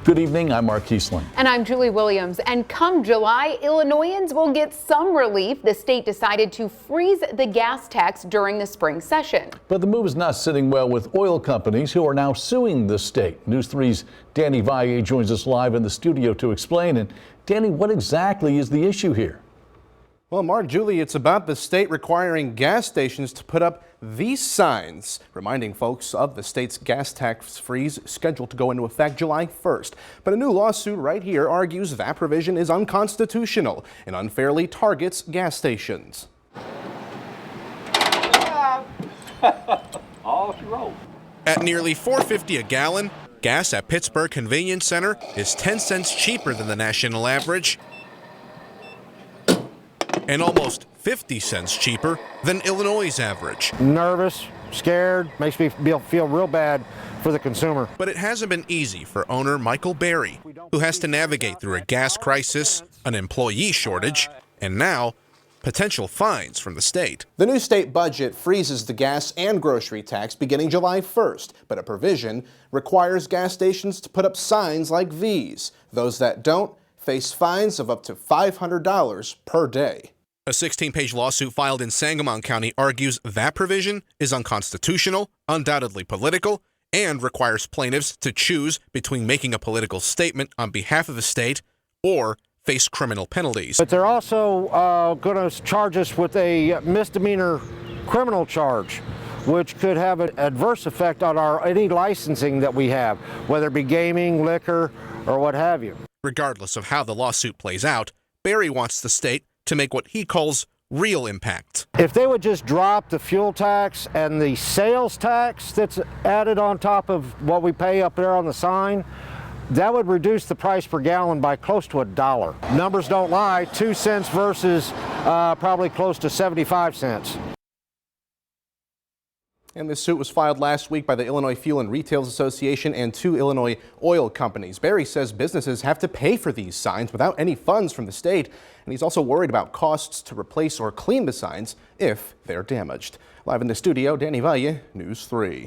Good evening, I'm Mark Kiesling. And I'm Julie Williams. And come July, Illinoisans will get some relief. The state decided to freeze the gas tax during the spring session. But the move is not sitting well with oil companies who are now suing the state. News 3's Danny Valle joins us live in the studio to explain. And Danny, what exactly is the issue here? Well, Mark, Julie, it's about the state requiring gas stations to put up these signs, reminding folks of the state's gas tax freeze scheduled to go into effect July 1st. But a new lawsuit right here argues that provision is unconstitutional and unfairly targets gas stations. All she wrote. At nearly $4.50 a gallon, gas at Pittsburgh Convenience Center is 10 cents cheaper than the national average and almost 50 cents cheaper than Illinois' average. Nervous, scared, makes me feel real bad for the consumer. But it hasn't been easy for owner Michael Berry, who has to navigate through a gas crisis, an employee shortage, and now potential fines from the state. The new state budget freezes the gas and grocery tax beginning July 1st, but a provision requires gas stations to put up signs like these. Those that don't face fines of up to $500 per day. A 16-page lawsuit filed in Sangamon County argues that provision is unconstitutional, undoubtedly political, and requires plaintiffs to choose between making a political statement on behalf of the state or face criminal penalties. But they're also going to charge us with a misdemeanor criminal charge, which could have an adverse effect on any licensing that we have, whether it be gaming, liquor, or what have you. Regardless of how the lawsuit plays out, Berry wants the state to make what he calls real impact. If they would just drop the fuel tax and the sales tax that's added on top of what we pay up there on the sign, that would reduce the price per gallon by close to $1. Numbers don't lie, 2 cents versus probably close to 75 cents. And this suit was filed last week by the Illinois Fuel and Retailers Association and 2 Illinois oil companies. Berry says businesses have to pay for these signs without any funds from the state, and he's also worried about costs to replace or clean the signs if they're damaged. Live in the studio, Danny Valle, News 3.